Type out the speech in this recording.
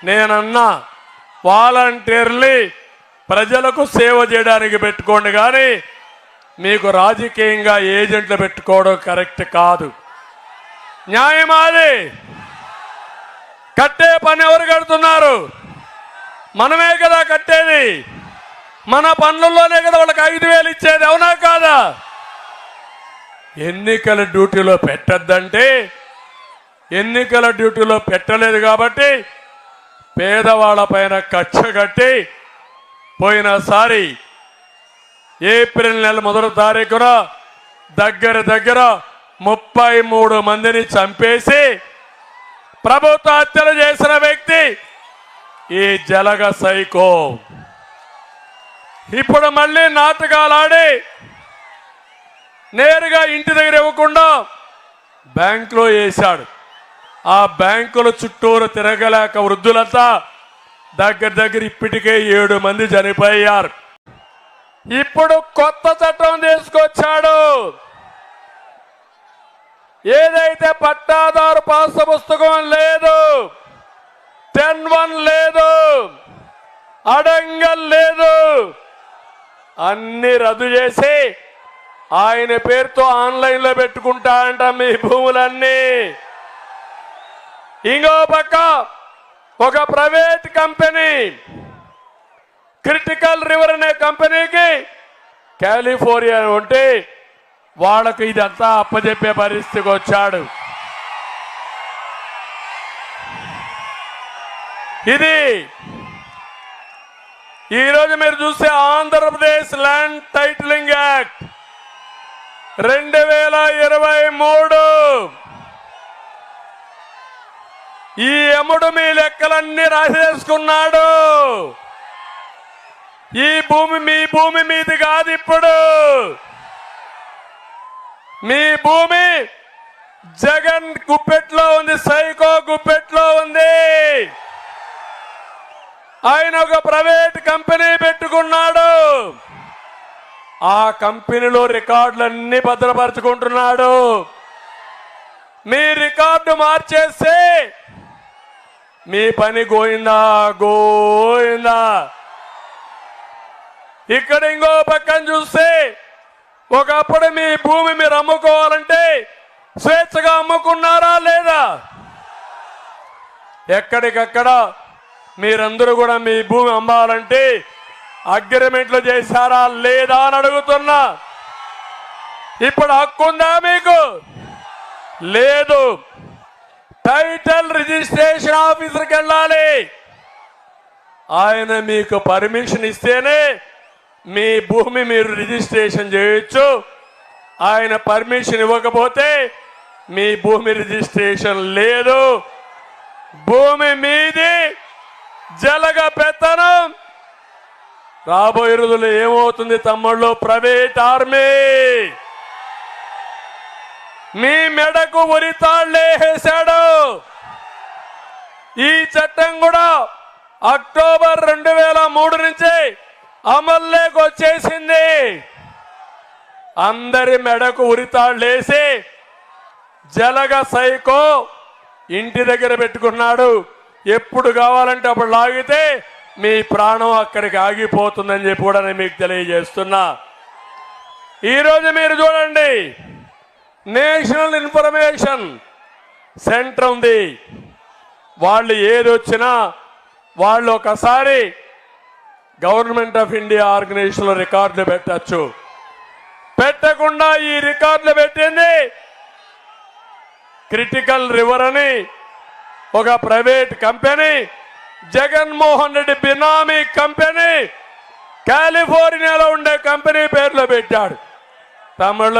నేనన్నా వాలంటీర్లు ప్రజలకు సేవ చేయడానికి పెట్టుకోండి, కానీ మీకు రాజకీయంగా ఏజెంట్లు పెట్టుకోవడం కరెక్ట్ కాదు. న్యాయమాది కట్టే పని ఎవరు కడుతున్నారు? మనమే కదా కట్టేది. మన పనుల్లోనే కదా వాళ్ళకి 5,000 ఇచ్చేది, అవునా కాదా? ఎన్నికల డ్యూటీలో పెట్టద్దంటే ఎన్నికల డ్యూటీలో పెట్టలేదు కాబట్టి పేదవాళ్ళ పైన కక్ష కట్టి పోయినసారి ఏప్రిల్ నెల 1వ తారీఖున దగ్గర 33 మందిని చంపేసి ప్రభుత్వ హత్యలు చేసిన వ్యక్తి ఈ జలగ సైకో. ఇప్పుడు మళ్ళీ నాటకాలు ఆడి నేరుగా ఇంటి దగ్గర ఇవ్వకుండా బ్యాంకులో వేశాడు. ఆ బ్యాంకుల చుట్టూరు తిరగలేక వృద్ధులంతా దగ్గర ఇప్పటికే 7 మంది చనిపోయారు. ఇప్పుడు కొత్త చట్టం తీసుకొచ్చాడు. ఏదైతే పట్టాదారు పాస్ పుస్తకం లేదు, 10(1) లేదు, అడంగల్ లేదు, అన్ని రద్దు చేసి ఆయన పేరుతో ఆన్లైన్లో పెట్టుకుంటా అంట మీ భూములన్నీ. ఇంకో పక్క ఒక ప్రైవేట్ కంపెనీ క్రిటికల్ రివర్ అనే కంపెనీకి కాలిఫోర్నియా ఉంటే వాళ్ళకు ఇదంతా అప్పచెప్పే పరిస్థితికి వచ్చాడు. ఇది ఈరోజు మీరు చూస్తే ఆంధ్రప్రదేశ్ ల్యాండ్ టైటిలింగ్ యాక్ట్ 2023 ఈ ఎముడు మీ లెక్కలన్నీ రాసేసుకున్నాడు. ఈ భూమి మీ భూమి మీది కాదు, ఇప్పుడు మీ భూమి జగన్ గుప్పెట్లో ఉంది, సైకో గుప్పెట్లో ఉంది. ఆయన ఒక ప్రైవేట్ కంపెనీ పెట్టుకున్నాడు. ఆ కంపెనీలో రికార్డులన్నీ భద్రపరుచుకుంటున్నాడు. మీ రికార్డు మార్చేస్తే మీ పని గోయిందా గోయిందా. ఇక్కడ ఇంకో పక్కన చూస్తే ఒకప్పుడు మీ భూమి మీరు అమ్ముకోవాలంటే స్వేచ్ఛగా అమ్ముకున్నారా లేదా? ఎక్కడికక్కడ మీరందరూ కూడా మీ భూమి అమ్మాలంటే అగ్రిమెంట్లు చేశారా లేదా అని అడుగుతున్నా. ఇప్పుడు హక్కు ఉందా మీకు? లేదు. టైటిల్ రిజిస్ట్రేషన్ ఆఫీసర్కి వెళ్ళాలి. ఆయన మీకు పర్మిషన్ ఇస్తేనే మీ భూమి మీరు రిజిస్ట్రేషన్ చేయొచ్చు. ఆయన పర్మిషన్ ఇవ్వకపోతే మీ భూమి రిజిస్ట్రేషన్ లేదు. భూమి మీది, జలగ పెత్తనం. రాబోయే రోజుల్లో ఏమవుతుంది తమ్ముళ్ళు? ప్రైవేట్ ఆర్మీ మీ మెడకు ఉరితాళ్లేసాడు. ఈ చట్టం కూడా అక్టోబర్ 2003 నుంచి అమల్లోకి వచ్చేసింది. అందరి మెడకు ఉరితాళ్లేసి జలగ సైకో ఇంటి దగ్గర పెట్టుకున్నాడు. ఎప్పుడు కావాలంటే అప్పుడు లాగితే మీ ప్రాణం అక్కడికి ఆగిపోతుందని చెప్పి కూడా నేను మీకు తెలియజేస్తున్నా. ఈరోజు మీరు చూడండి, నేషనల్ ఇన్ఫర్మేషన్ సెంటర్ ఉంది. వాళ్ళు ఏది వచ్చినా వాళ్ళు ఒకసారి గవర్నమెంట్ ఆఫ్ ఇండియా ఆర్గనైజేషన్లో రికార్డులు పెట్టచ్చు. పెట్టకుండా ఈ రికార్డులు పెట్టింది క్రిటికల్ రివర్ అని ఒక ప్రైవేట్ కంపెనీ, జగన్మోహన్ రెడ్డి బినామీ కంపెనీ, కాలిఫోర్నియాలో ఉండే కంపెనీ పేర్లో పెట్టాడు. తమిళ